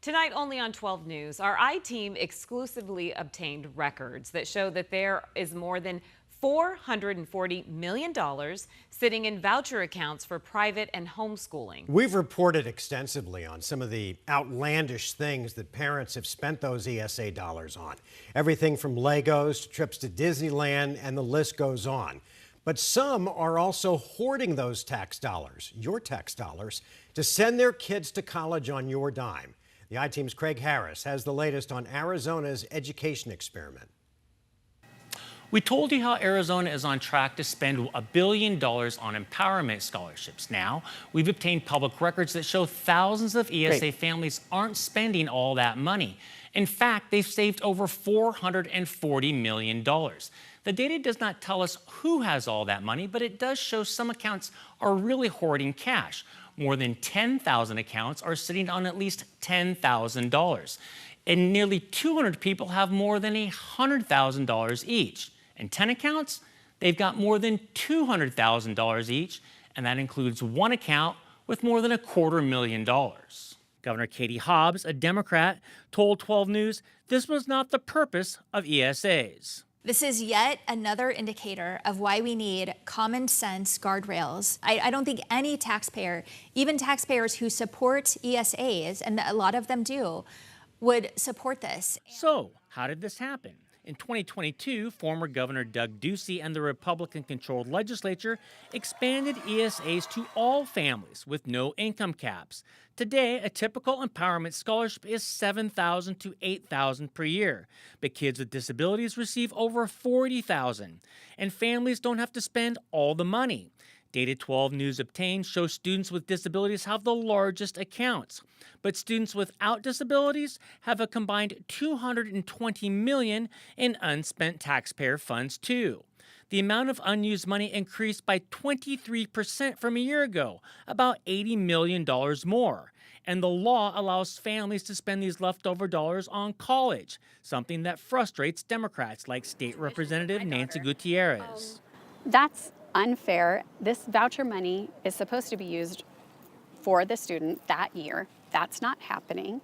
Tonight, only on 12 News, our I-team exclusively obtained records that show that there is more than $440 million sitting in voucher accounts for private and homeschooling. We've reported extensively on some of the outlandish things that parents have spent those ESA dollars on. Everything from Legos to trips to Disneyland, and the list goes on. But some are also hoarding those tax dollars, your tax dollars, to send their kids to college on your dime. The I-team's Craig Harris has the latest on Arizona's education experiment. We told you how Arizona is on track to spend $1 billion on empowerment scholarships. Now, we've obtained public records that show thousands of ESA families aren't spending all that money. In fact, they've saved over $440 million. The data does not tell us who has all that money, but it does show some accounts are really hoarding cash. More than 10,000 accounts are sitting on at least $10,000. And nearly 200 people have more than $100,000 each. And 10 accounts, they've got more than $200,000 each, and that includes one account with more than $250,000. Governor Katie Hobbs, a Democrat, told 12 News this was not the purpose of ESAs. This is yet another indicator of why we need common sense guardrails. I don't think any taxpayer, even taxpayers who support ESAs, and a lot of them do, would support this. So, how did this happen? In 2022, former Governor Doug Ducey and the Republican-controlled legislature expanded ESAs to all families with no income caps. Today, a typical empowerment scholarship is $7,000 to $8,000 per year, but kids with disabilities receive over $40,000, and families don't have to spend all the money. Data 12 News obtained shows students with disabilities have the largest accounts, but students without disabilities have a combined $220 million in unspent taxpayer funds too. The amount of unused money increased by 23% from a year ago, about $80 million more. And the law allows families to spend these leftover dollars on college, something that frustrates Democrats like State Representative Nancy Gutierrez. That's unfair. This voucher money is supposed to be used for the student that year. That's not happening.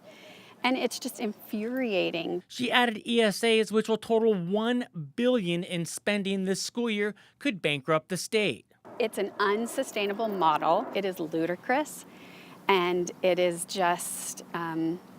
And it's just infuriating. She added ESAs, which will total $1 billion in spending this school year, could bankrupt the state. It's an unsustainable model. It is ludicrous, and it is just,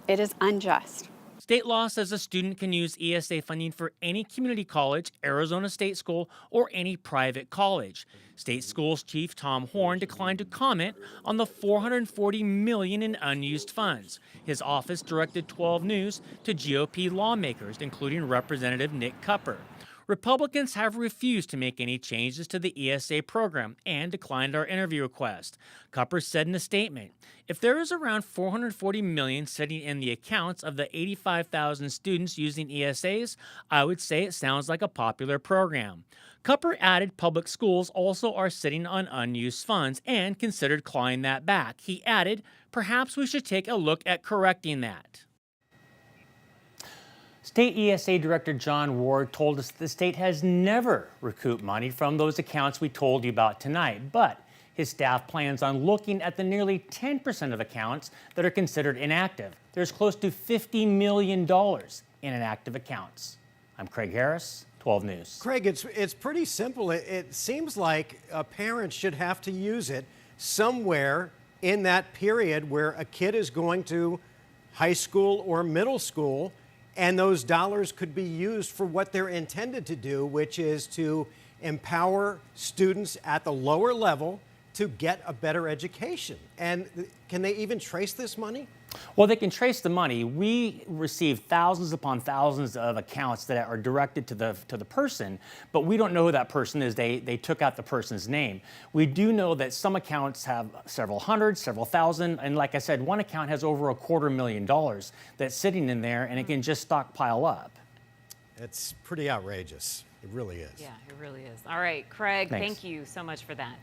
it is unjust. State law says a student can use ESA funding for any community college, Arizona State School, or any private college. State Schools Chief Tom Horn declined to comment on the $440 million in unused funds. His office directed 12 News to GOP lawmakers, including Representative Nick Cupper. Republicans have refused to make any changes to the ESA program and declined our interview request. Cupper said in a statement, "If there is around $440 million sitting in the accounts of the 85,000 students using ESAs, I would say it sounds like a popular program." Cupper added public schools also are sitting on unused funds and considered clawing that back. He added, "Perhaps we should take a look at correcting that." State ESA Director John Ward told us the state has never recouped money from those accounts we told you about tonight, but his staff plans on looking at the nearly 10% of accounts that are considered inactive. There's close to $50 million in inactive accounts. I'm Craig Harris, 12 News. Craig, it's pretty simple. It seems like a parent should have to use it somewhere in that period where a kid is going to high school or middle school, and those dollars could be used for what they're intended to do, which is to empower students at the lower level to get a better education. And can they even trace this money? Well, they can trace the money. We receive thousands upon thousands of accounts that are directed to the person, but we don't know who that person is. They took out the person's name. We do know that some accounts have several hundred, several thousand, and like I said, one account has over $250,000 that's sitting in there, and it can just stockpile up. It's pretty outrageous. It really is. Yeah, it really is. All right, Craig, Thanks. Thank you so much for that.